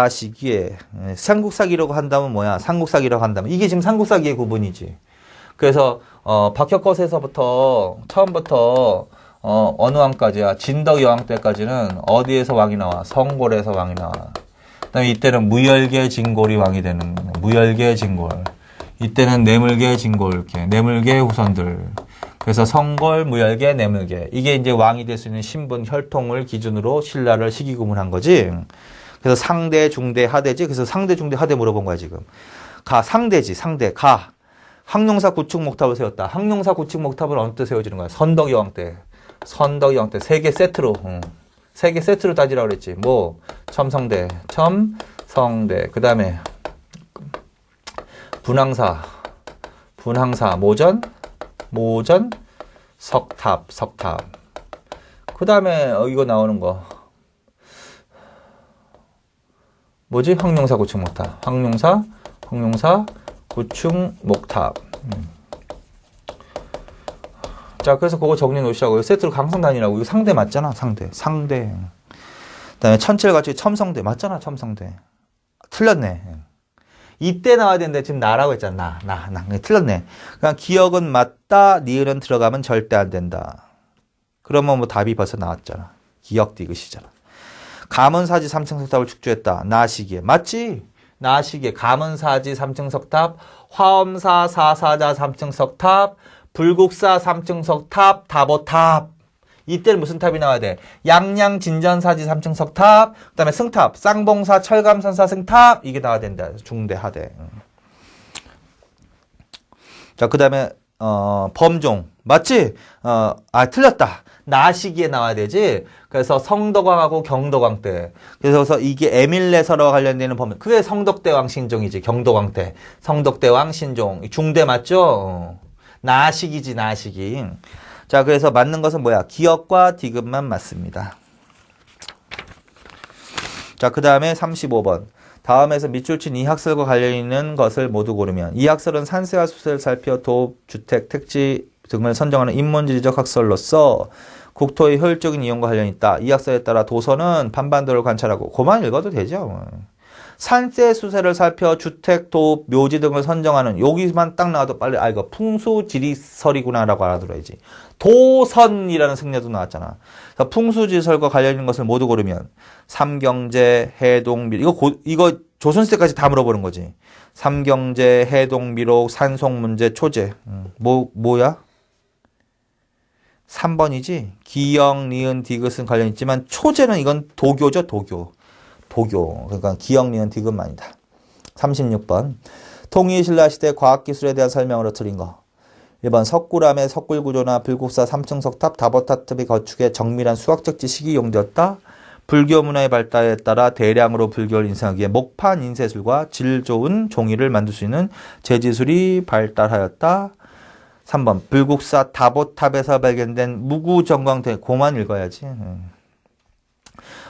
시기에. 삼국사기라고 한다면 뭐야? 삼국사기라고 한다면. 이게 지금 삼국사기의 구분이지. 그래서, 박혁거세서부터, 처음부터, 어느 왕까지야? 진덕 여왕 때까지는 어디에서 왕이 나와? 성골에서 왕이 나와. 그 다음에 이때는 무열계 진골이 왕이 되는, 무열계 진골. 이때는 내물계 진골, 이렇게. 내물계 후손들. 그래서 성골, 무열계, 내물계. 이게 이제 왕이 될 수 있는 신분, 혈통을 기준으로 신라를 시기 구분한 거지. 그래서 상대, 중대, 하대지. 그래서 상대, 중대, 하대 물어본 거야, 지금. 상대지, 상대. 항룡사 구축 목탑을 세웠다. 항룡사 구축 목탑은 어느 때 세워지는 거야? 선덕여왕 때. 선덕여왕 때. 세 개 세트로. 세 개 세트로 따지라고 그랬지. 뭐, 첨성대. 그 다음에, 분항사, 모전, 석탑. 그 다음에, 이거 나오는 거. 뭐지? 항룡사 구축 목탑. 항룡사 구축 목탑. 자, 그래서 그거 정리해 놓으시라고요. 세트로 강성단이라고. 이거 상대 맞잖아, 상대. 그 다음에 천칠 같이 첨성대. 맞잖아, 첨성대. 틀렸네. 이때 나와야 되는데 지금 나라고 했잖아. 나. 틀렸네. 그냥 기억은 맞다, 니은은 들어가면 절대 안 된다. 그러면 뭐 답이 벌써 나왔잖아. 기억 디귿이잖아. 가문사지 삼층석탑을 축조했다. 나시기에. 맞지? 나시기에. 가문사지 삼층석탑, 화엄사 사사자 삼층석탑, 불국사 삼층석탑, 다보탑. 이때는 무슨 탑이 나와야 돼? 양양 진전사지 삼층석탑, 그 다음에 승탑, 쌍봉사 철감선사 승탑. 이게 나와야 된다. 중대, 하대. 자, 그 다음에, 범종. 맞지? 틀렸다. 나시기에 나와야 되지? 그래서 성덕왕하고 경덕왕 때. 그래서 이게 에밀레서와 관련되는 범위. 그게 성덕대왕 신종이지. 경덕왕 때. 성덕대왕 신종. 중대 맞죠? 나시기지, 나시기. 자, 그래서 맞는 것은 뭐야? 기억과 디귿만 맞습니다. 자, 그 다음에 35번. 다음에서 밑줄 친 이 학설과 관련 있는 것을 모두 고르면 이 학설은 산세와 수세를 살펴 도읍, 주택, 택지 등을 선정하는 인문지리적 학설로서 국토의 효율적인 이용과 관련이 있다. 이 학설에 따라 도서는 반반도를 관찰하고 그만 읽어도 되죠. 산세, 수세를 살펴 주택, 도읍, 묘지 등을 선정하는 여기만 딱 나와도 빨리 이거 풍수지리설이구나라고 알아들어야지. 도선이라는 승려도 나왔잖아. 그래서 풍수지리설과 관련 있는 것을 모두 고르면 삼경제, 해동밀 이거 조선시대까지 다 물어보는 거지. 삼경제, 해동미록, 산송문제, 초제. 뭐야? 3번이지. 기역, 니은, 디귿은 관련 있지만 초제는 이건 도교죠, 도교. 그러니까 기역, 니은, 디귿만이다. 36번. 통일신라 시대 과학기술에 대한 설명으로 틀린 거. 1번 석굴암의 석굴구조나 불국사 삼층석탑, 다보탑의 건축에 정밀한 수학적 지식이 용되었다. 불교 문화의 발달에 따라 대량으로 불교를 인쇄하기에 목판 인쇄술과 질 좋은 종이를 만들 수 있는 제지술이 발달하였다. 3번 불국사 다보탑에서 발견된 무구정광대 고만 읽어야지.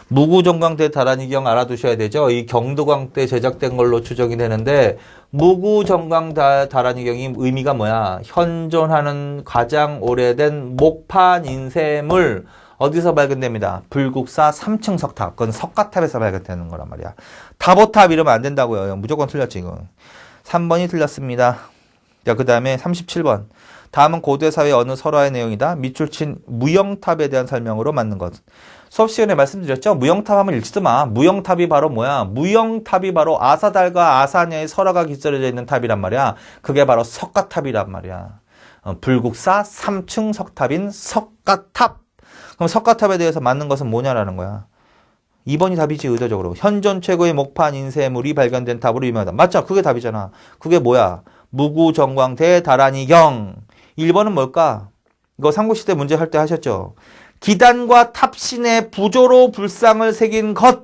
무구정광대 다란이경 알아두셔야 되죠. 이 경도광 때 제작된 걸로 추정이 되는데 무구정광 다란이경이 의미가 뭐야? 현존하는 가장 오래된 목판 인쇄물 어디서 발견됩니다. 불국사 3층 석탑. 그건 석가탑에서 발견되는 거란 말이야. 다보탑 이러면 안 된다고요. 무조건 틀렸지 이거. 3번이 틀렸습니다. 자, 그 다음에 37번. 다음은 고대사회 어느 설화의 내용이다. 밑줄 친 무영탑에 대한 설명으로 맞는 것. 수업 시간에 말씀드렸죠? 무영탑 하면 읽지도 마. 무영탑이 바로 뭐야? 무영탑이 바로 아사달과 아사냐의 설화가 깃들여져 있는 탑이란 말이야. 그게 바로 석가탑이란 말이야. 불국사 3층 석탑인 석가탑. 그럼 석가탑에 대해서 맞는 것은 뭐냐라는 거야. 2번이 답이지 의도적으로. 현존 최고의 목판 인쇄물이 발견된 탑으로 유명하다. 맞죠? 그게 답이잖아. 그게 뭐야? 무구정광 대다란이경. 1번은 뭘까? 이거 삼국시대 문제 할 때 하셨죠? 기단과 탑신의 부조로 불상을 새긴 것.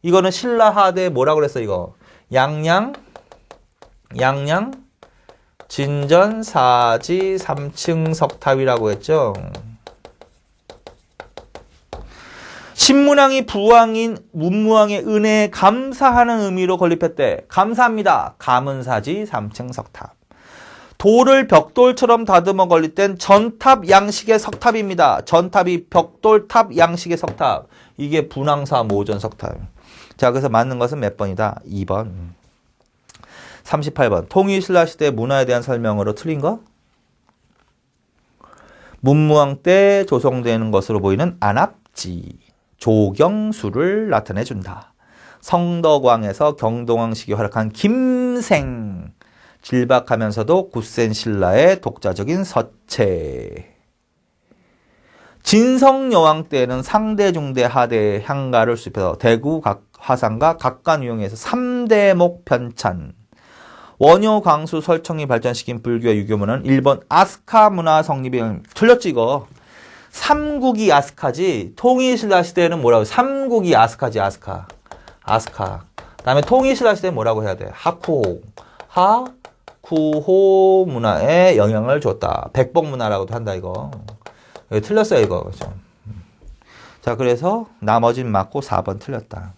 이거는 신라하대 뭐라고 그랬어 이거? 양양 진전사지 3층 석탑이라고 했죠. 신문왕이 부왕인 문무왕의 은혜에 감사하는 의미로 건립했대. 감사합니다. 감은사지 3층 석탑. 돌을 벽돌처럼 다듬어 건립된 전탑 양식의 석탑입니다. 전탑이 벽돌탑 양식의 석탑. 이게 분황사 모전 석탑. 자, 그래서 맞는 것은 몇 번이다? 2번. 38번. 통일신라시대 문화에 대한 설명으로 틀린 거? 문무왕 때 조성되는 것으로 보이는 안압지. 조경수를 나타내준다. 성덕왕에서 경동왕식이 활약한 김생. 질박하면서도 굳센 신라의 독자적인 서체. 진성여왕 때는 상대, 중대, 하대, 향가를 수입해서 대구, 화산과 각관유형에서 3대목 편찬. 원효, 광수, 설청이 발전시킨 불교와 유교문화는 1번 아스카 문화 성립이 틀렸지 이거. 삼국이 아스카지. 통일신라 시대에는 뭐라고? 삼국이 아스카지. 아스카. 그다음에 통일신라 시대는 뭐라고 해야 돼? 하쿠호 문화에 영향을 줬다. 백복 문화라고도 한다 이거. 여기 틀렸어요 이거. 그렇죠? 자, 그래서 나머진 맞고 4번 틀렸다.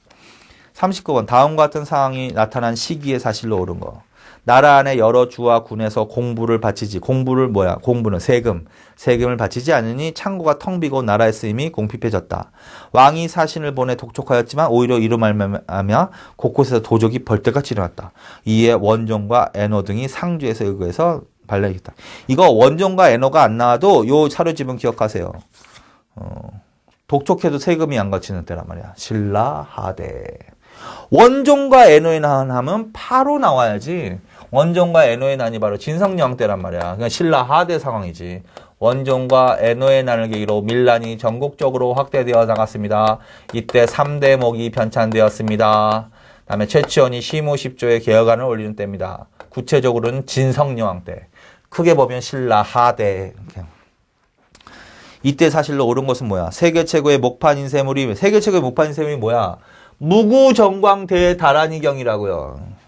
39번. 다음과 같은 상황이 나타난 시기의 사실로 옳은 거. 나라 안에 여러 주와 군에서 공부를 바치지. 공부를 뭐야? 공부는 세금. 세금을 바치지 않으니 창고가 텅 비고 나라의 쓰임이 공핍해졌다. 왕이 사신을 보내 독촉하였지만 오히려 이로 말미암아 곳곳에서 도적이 벌떼같이 일어났다. 이에 원종과 애노 등이 상주에서 의거해서 발라야겠다. 이거 원종과 애노가 안 나와도 요 사료집은 기억하세요. 독촉해도 세금이 안 걷히는 때란 말이야. 신라 하대. 원종과 애노의 난 하면 바로 나와야지. 원종과 애노의 난이 바로 진성여왕 때란 말이야. 그러니까 신라 하대 상황이지. 원종과 애노의 난을 계기로 밀란이 전국적으로 확대되어 나갔습니다. 이때 3대목이 편찬되었습니다. 다음에 최치원이 시무십조의 개혁안을 올리는 때입니다. 구체적으로는 진성여왕 때. 크게 보면 신라 하대. 이렇게. 이때 사실로 옳은 것은 뭐야? 세계 최고의 목판 인쇄물이 뭐야? 무구정광 대다란이경이라고요.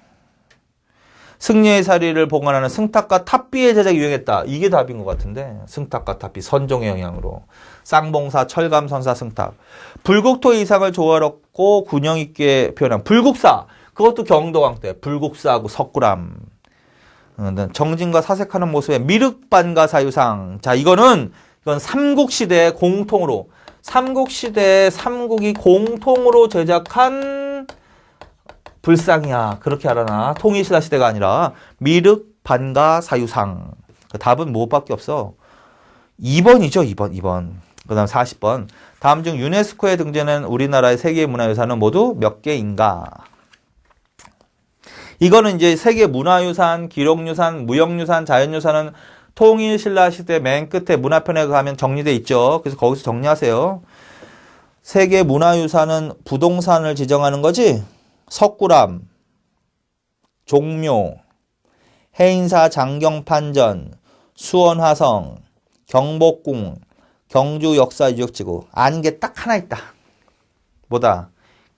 승려의 사리를 봉헌하는 승탑과 탑비의 제작이 유행했다. 이게 답인 것 같은데. 승탑과 탑비 선종의 영향으로. 쌍봉사, 철감선사, 승탑. 불국토의 이상을 조화롭고 균형 있게 표현한 불국사. 그것도 경도왕 때. 불국사하고 석굴암. 정진과 사색하는 모습의 미륵반가 사유상. 자, 이건 삼국시대 공통으로. 삼국시대 삼국이 공통으로 제작한 불상이야. 그렇게 알아나. 통일신라 시대가 아니라 미륵, 반가, 사유상. 답은 뭐밖에 없어? 2번이죠. 2번. 그 다음 40번. 다음 중 유네스코에 등재된 우리나라의 세계문화유산은 모두 몇 개인가? 이거는 이제 세계문화유산, 기록유산, 무형유산, 자연유산은 통일신라 시대 맨 끝에 문화편에 가면 정리돼 있죠. 그래서 거기서 정리하세요. 세계문화유산은 부동산을 지정하는 거지? 석굴암, 종묘, 해인사 장경판전, 수원화성, 경복궁, 경주 역사 유적지구. 아닌 게 딱 하나 있다. 뭐다?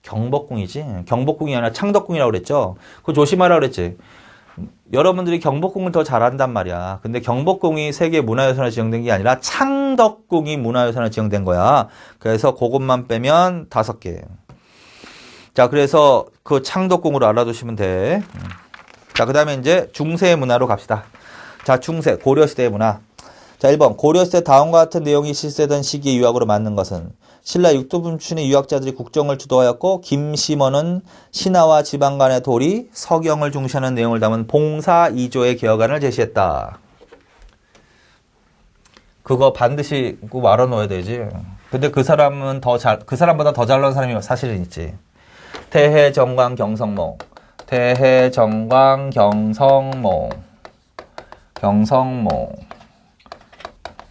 경복궁이지. 경복궁이 아니라 창덕궁이라고 그랬죠. 그거 조심하라 그랬지. 여러분들이 경복궁을 더 잘한단 말이야. 근데 경복궁이 세계 문화유산으로 지정된 게 아니라 창덕궁이 문화유산으로 지정된 거야. 그래서 그것만 빼면 5개. 자, 그래서 그 창덕궁으로 알아두시면 돼. 자, 그 다음에 이제 중세 문화로 갑시다. 자, 중세, 고려시대의 문화. 자, 1번. 고려시대 다음과 같은 내용이 실세던 시기의 유학으로 맞는 것은 신라 육두분춘의 유학자들이 국정을 주도하였고 김심원은 신하와 지방 간의 도리, 서경을 중시하는 내용을 담은 봉사 2조의 개혁안을 제시했다. 그거 반드시 꼭 알아놓아야 되지. 근데 그 사람은 그 사람보다 더 잘 나온 사람이 사실은 있지. 태해정광 경성모.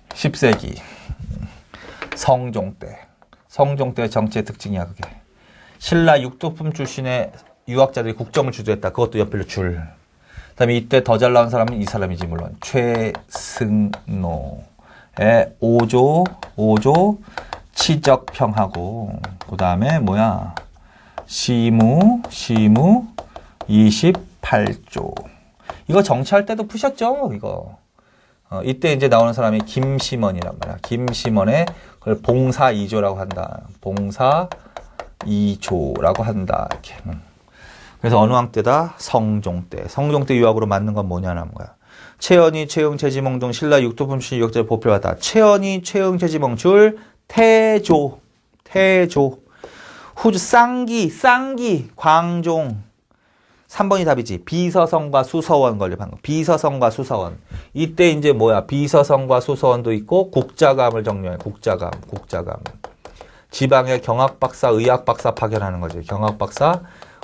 10세기. 성종때 정치의 특징이야, 그게. 신라 육두품 출신의 유학자들이 국정을 주도했다. 그것도 연필로 줄. 그 다음에 이때 더 잘 나온 사람은 이 사람이지, 물론. 최승노의 5조 치적평하고, 그 다음에 뭐야? 시무 28조. 이거 정치할 때도 푸셨죠, 이거. 이때 이제 나오는 사람이 김심원이란 말이야. 김심원의 그걸 봉사 2조라고 한다. 봉사 2조라고 한다. 이렇게. 그래서 어느 왕 때다? 성종 때. 성종 때 유학으로 맞는 건 뭐냐는 거야. 최연희, 최응, 최지몽 등 신라 육두품 출신 유학자를 보필받았다. 최연희, 최응, 최지몽 줄 태조. 후주 쌍기, 광종. 3번이 답이지. 비서성과 수서원 걸려 방금. 비서성과 수서원. 이때 이제 뭐야? 비서성과 수서원도 있고 국자감을 정리해. 국자감. 지방에 경학박사, 의학박사 파견하는 거지. 경학박사,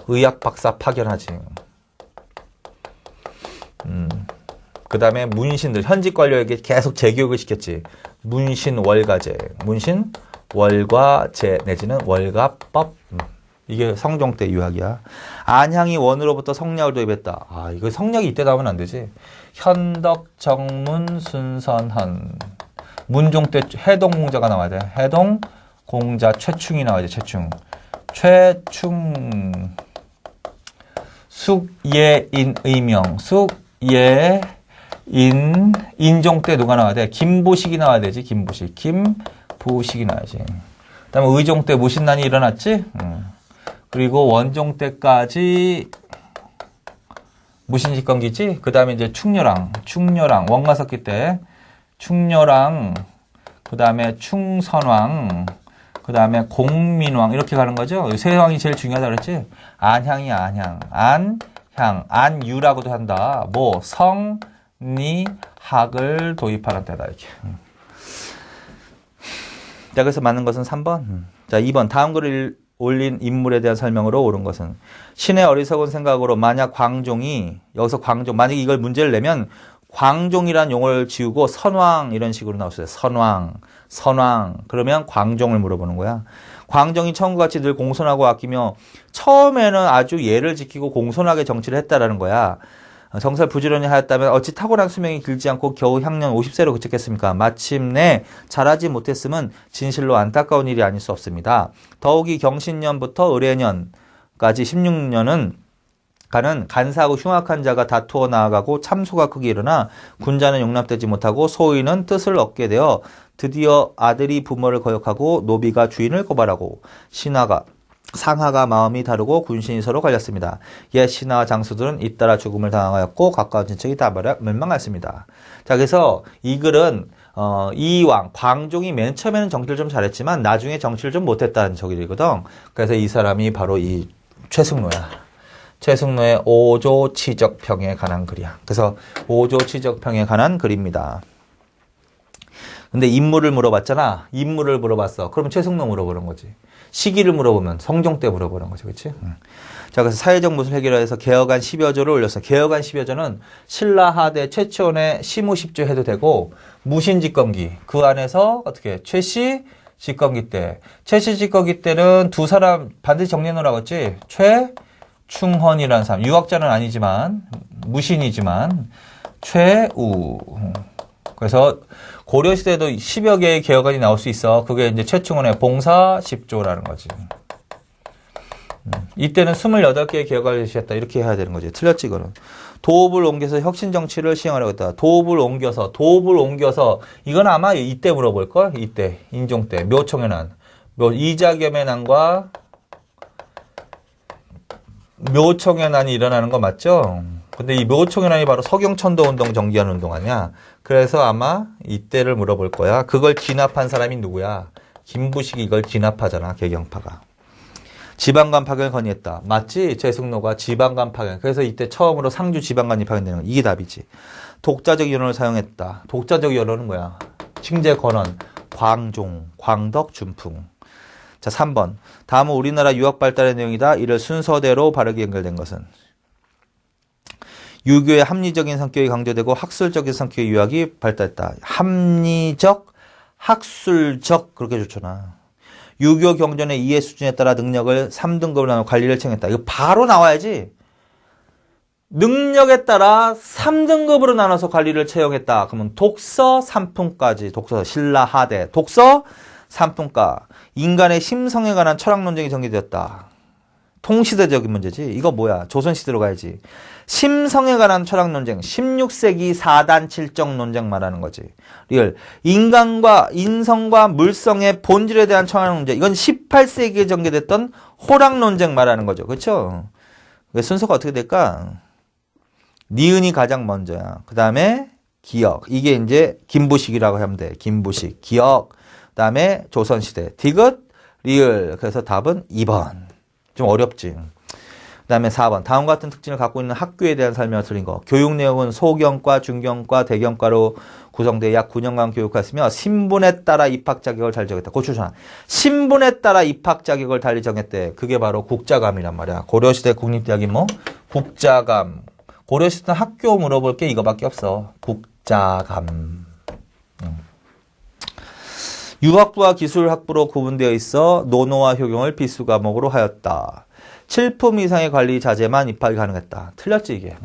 의학박사 파견하지. 그 다음에 문신들, 현직 관료에게 계속 재교육을 시켰지. 문신월가제 내지는 월가법. 이게 성종 때 유학이야. 안향이 원으로부터 성략을 도입했다. 아, 이거 성략이 이때 나오면 안 되지. 현덕, 정문, 순선헌. 문종 때 해동공자가 나와야 돼. 해동공자 최충이 나와야 돼. 최충. 숙예인 의명. 인종 때 누가 나와야 돼? 김보식이 나와야 되지. 김보식이 나와야지. 그 다음에 의종 때 무신난이 일어났지? 그리고 원종 때까지 무신집권기지? 그 다음에 이제 충렬왕, 원가석기 때 충렬왕, 그 다음에 충선왕, 그 다음에 공민왕, 이렇게 가는 거죠? 세 왕이 제일 중요하다 그랬지? 안유라고도 한다. 성리학을 도입하는 때다, 이렇게. 자, 그래서 맞는 것은 3번. 자, 2번. 다음 글을 올린 인물에 대한 설명으로 옳은 것은 신의 어리석은 생각으로 만약 여기서 만약 이걸 문제를 내면 광종이란 용어를 지우고 선왕 이런 식으로 나왔어요. 선왕. 그러면 광종을 물어보는 거야. 광종이 처음과 같이 늘 공손하고 아끼며 처음에는 아주 예를 지키고 공손하게 정치를 했다라는 거야. 정살 부지런히 하였다면 어찌 탁월한 수명이 길지 않고 겨우 향년 50세로 그쳤겠습니까? 마침내 잘하지 못했음은 진실로 안타까운 일이 아닐 수 없습니다. 더욱이 경신년부터 의뢰년까지 16년은 가는 간사하고 흉악한 자가 다투어 나아가고 참소가 크게 일어나 군자는 용납되지 못하고 소인은 뜻을 얻게 되어 드디어 아들이 부모를 거역하고 노비가 주인을 고발하고 상하가 마음이 다르고 군신이 서로 갈렸습니다. 옛 신하와 장수들은 잇따라 죽음을 당하였고 가까운 친척이 다 멸망하였습니다. 자, 그래서 이 글은 이왕 광종이 맨 처음에는 정치를 좀 잘했지만 나중에 정치를 좀 못했다는 저기거든. 그래서 이 사람이 바로 이 최승노야. 최승노의 5조 치적평에 관한 글이야. 그래서 5조 치적평에 관한 글입니다. 근데 인물을 물어봤잖아. 인물을 물어봤어. 그러면 최승노 물어보는 거지. 시기를 물어보면 성종 때 물어보는 거죠. 그렇지? 자, 그래서 사회적 무술 해결해서 개혁안 10여 조를 올렸어. 개혁안 10여 조는 신라 하대 최초의 시무 10조 해도 되고 무신집권기. 그 안에서 어떻게 최씨 집권기 때. 최씨 집권기 때는 두 사람 반드시 정리해 놓으라고 했지. 최충헌이라는 사람. 유학자는 아니지만 무신이지만 최우. 그래서 고려시대에도 10여 개의 개혁안이 나올 수 있어. 그게 이제 최충헌의 봉사 10조라는 거지. 이때는 28개의 개혁을 제시했다. 이렇게 해야 되는 거지. 틀렸지, 이거는. 도읍을 옮겨서 혁신정치를 시행하려고 했다. 도읍을 옮겨서. 이건 아마 이때 물어볼걸? 이때. 인종 때. 묘총의 난. 이자겸의 난과 묘총의 난이 일어나는 거 맞죠? 근데 이 묘총의 난이 바로 서경천도 운동 정기한 운동 아니야? 그래서 아마 이때를 물어볼 거야. 그걸 진압한 사람이 누구야? 김부식이 이걸 진압하잖아, 개경파가. 지방간 파견을 건의했다. 맞지? 최승로가 지방간 파견. 그래서 이때 처음으로 상주 지방간이 파견되는 거. 이게 답이지. 독자적 연호를 사용했다. 독자적 연호는 뭐야? 칭제 권원, 광종, 광덕, 준풍. 자, 3번. 다음은 우리나라 유학 발달의 내용이다. 이를 순서대로 바르게 연결된 것은 유교의 합리적인 성격이 강조되고 학술적인 성격의 유학이 발달했다. 합리적, 학술적 그렇게 좋잖아. 유교 경전의 이해 수준에 따라 능력을 3등급으로 나눠 관리를 책임했다. 이거 바로 나와야지. 능력에 따라 3등급으로 나눠서 관리를 채용했다. 그러면 독서 3품까지. 독서 신라 하대. 독서 3품과. 인간의 심성에 관한 철학 논쟁이 전개되었다. 통시대적인 문제지. 이거 뭐야? 조선시대로 가야지. 심성에 관한 철학 논쟁. 16세기 4단 7정 논쟁 말하는 거지. 리얼. 인간과 인성과 물성의 본질에 대한 철학 논쟁. 이건 18세기에 전개됐던 호락 논쟁 말하는 거죠. 그렇죠? 순서가 어떻게 될까? 니은이 가장 먼저야. 그 다음에 기역. 이게 이제 김부식이라고 하면 돼. 김부식. 기역. 그 다음에 조선시대. 디귿, 리을. 그래서 답은 2번. 좀 어렵지. 그 다음에 4번. 다음과 같은 특징을 갖고 있는 학교에 대한 설명을 드린 거. 교육 내용은 소경과, 중경과, 대경과로 구성되어 약 9년간 교육했으며 신분에 따라 입학 자격을 잘 정했다. 고추잖아. 신분에 따라 입학 자격을 달리 정했대. 그게 바로 국자감이란 말이야. 고려시대 국립대학이 뭐? 국자감. 고려시대 학교 물어볼 게 이거밖에 없어. 국자감. 유학부와 기술학부로 구분되어 있어 논어와 효경을 필수 과목으로 하였다. 7품 이상의 관리 자재만 입학이 가능했다. 틀렸지 이게.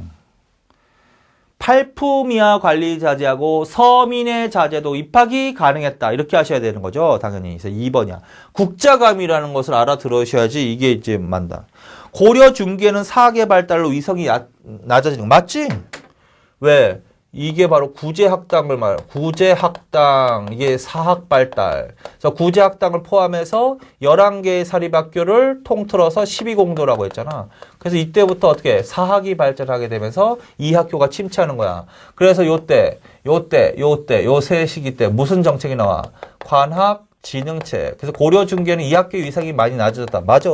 8품 이하 관리 자재하고 서민의 자재도 입학이 가능했다. 이렇게 하셔야 되는 거죠. 당연히. 그래서 2번이야. 국자감이라는 것을 알아들으셔야지 이게 이제 맞다. 고려 중기에는 사학의 발달로 위성이 낮아지는 거 맞지? 왜? 이게 바로 구제학당을 말해요. 구제학당, 이게 사학 발달. 그래서 구제학당을 포함해서 11개의 사립학교를 통틀어서 12공도라고 했잖아. 그래서 이때부터 어떻게 사학이 발전하게 되면서 이 학교가 침체하는 거야. 그래서 요 세 시기 때 무슨 정책이 나와? 관학, 지능책. 그래서 고려 중기에는 이 학교의 위상이 많이 낮아졌다. 맞아.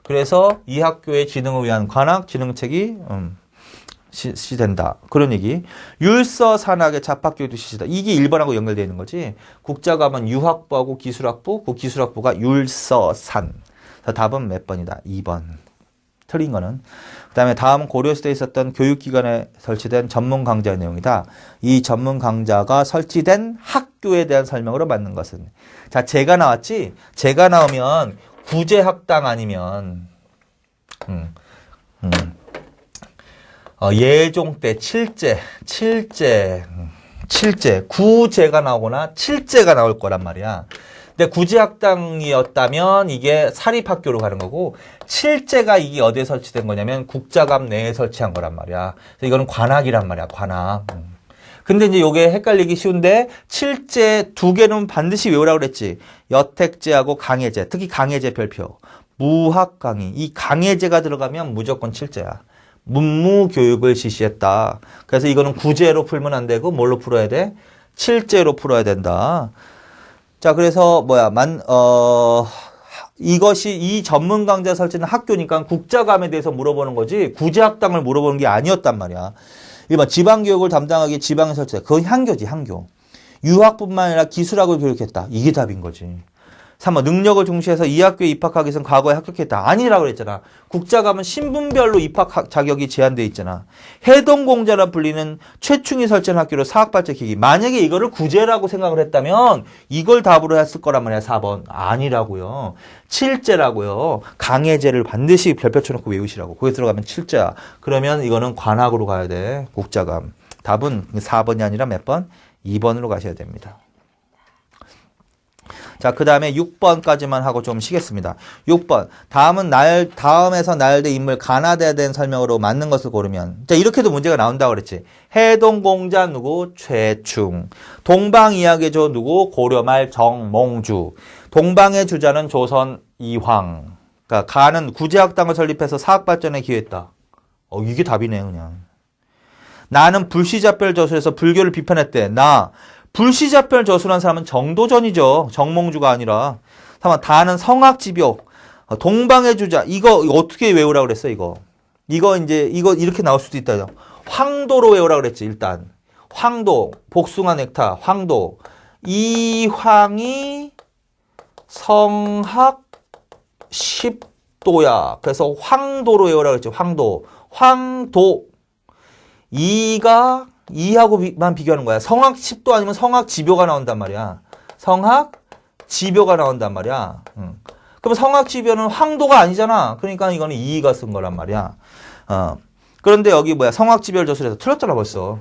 그래서 이 학교의 지능을 위한 관학, 지능책이 시된다. 그런 얘기. 율서 산학의 잡학교육도 실시다. 이게 1번하고 연결되어 있는 거지. 국자감은 유학부하고 기술학부, 그 기술학부가 율서산. 답은 몇 번이다? 2번. 틀린 거는. 그 다음에 다음은 고려시대에 있었던 교육기관에 설치된 전문 강좌의 내용이다. 이 전문 강좌가 설치된 학교에 대한 설명으로 맞는 것은. 자, 제가 나왔지? 제가 나오면 구제학당 아니면, 예종 때 칠제, 구제가 나오거나 칠제가 나올 거란 말이야. 근데 구제학당이었다면 이게 사립학교로 가는 거고, 칠제가 이게 어디에 설치된 거냐면 국자감 내에 설치한 거란 말이야. 그래서 이거는 관학이란 말이야, 관학. 근데 이제 요게 헷갈리기 쉬운데, 칠제 2개는 반드시 외우라고 그랬지. 여택제하고 강해제, 특히 강해제 별표. 무학강의. 이 강해제가 들어가면 무조건 칠제야. 문무교육을 실시했다. 그래서 이거는 구제로 풀면 안 되고 뭘로 풀어야 돼? 칠제로 풀어야 된다. 자, 그래서 이것이 이 전문 강좌 설치는 학교니까 국자감에 대해서 물어보는 거지 구제학당을 물어보는 게 아니었단 말이야. 1번 지방교육을 담당하기 지방에 설치했다. 그건 향교지, 향교. 유학뿐만 아니라 기술학을 교육했다. 이게 답인 거지. 3번 능력을 중시해서 이 학교에 입학하기 위해서는 과거에 합격했다. 아니라고 그랬잖아. 국자감은 신분별로 입학 자격이 제한돼 있잖아. 해동공자라 불리는 최충이 설치한 학교로 사학발전기기. 만약에 이거를 구제라고 생각을 했다면 이걸 답으로 했을 거란 말이야. 4번. 아니라고요. 칠제라고요. 강해제를 반드시 별표 쳐놓고 외우시라고. 거기 들어가면 칠제야. 그러면 이거는 관학으로 가야 돼. 국자감. 답은 4번이 아니라 몇 번? 2번으로 가셔야 됩니다. 자, 그 다음에 6번까지만 하고 좀 쉬겠습니다. 6번. 다음에서 나열된 인물 가나다에 대한 설명으로 맞는 것을 고르면. 자, 이렇게도 문제가 나온다고 그랬지. 해동공자 누구? 최충. 동방이야기조 누구? 고려말 정몽주. 동방의 주자는 조선 이황. 그러니까 가는 구제학당을 설립해서 사학발전에 기여했다. 이게 답이네, 그냥. 나는 불시자별 저술에서 불교를 비판했대. 불시자별 저술한 사람은 정도전이죠. 정몽주가 아니라. 3번, 다는 성학지묘. 동방의 주자. 이거 어떻게 외우라고 그랬어, 이거. 이거 이렇게 나올 수도 있다. 황도로 외우라고 그랬지, 일단. 황도. 복숭아 넥타. 황도. 이황이 성학 10도야. 그래서 황도로 외우라고 그랬지, 황도. 이하고만 비교하는 거야. 성학 10도 아니면 성학 지묘가 나온단 말이야. 성학 지묘가 나온단 말이야. 그럼 성학 지묘는 황도가 아니잖아. 그러니까 이거는 이가 쓴 거란 말이야. 그런데 여기 뭐야? 성학 지별 저술에서 틀렸잖아, 벌써.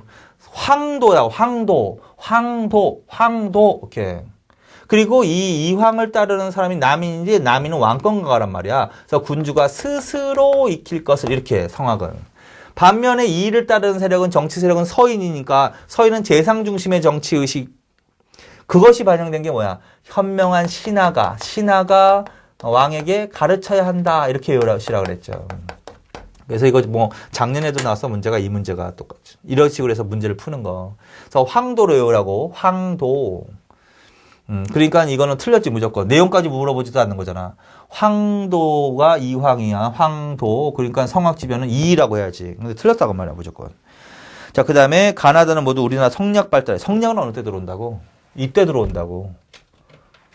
황도야, 황도. 오케이. 그리고 이 이황을 따르는 사람이 남인인데 남인은 왕권가란 말이야. 그래서 군주가 스스로 익힐 것을 이렇게 성학을. 반면에 이를 따르는 세력은 정치 세력은 서인이니까 서인은 재상 중심의 정치 의식 그것이 반영된 게 뭐야? 현명한 신하가 왕에게 가르쳐야 한다 이렇게 외우시라 그랬죠. 그래서 이거 뭐 작년에도 나왔어 문제가 이 문제가 똑같죠. 이런 식으로 해서 문제를 푸는 거. 그래서 황도로 외우라고 황도. 그러니까 이거는 틀렸지 무조건. 내용까지 물어보지도 않는 거잖아. 황도가 이황이야. 황도. 그러니까 성학지변은 이라고 해야지. 근데 틀렸다고 말이야 무조건. 자, 그 다음에 가나다는 모두 우리나라 성리학 발달. 성리학은 어느 때 들어온다고? 이때 들어온다고.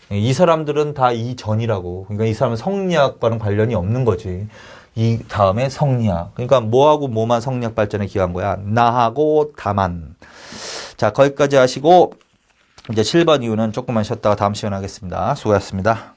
이 사람들은 다 이전이라고. 그러니까 이 사람은 성리학과는 관련이 없는 거지. 이 다음에 성리학. 그러니까 뭐하고 뭐만 성리학 발전에 기여한 거야. 나하고 다만. 자, 거기까지 하시고 이제 7번 이유는 조금만 쉬었다가 다음 시간에 하겠습니다. 수고하셨습니다.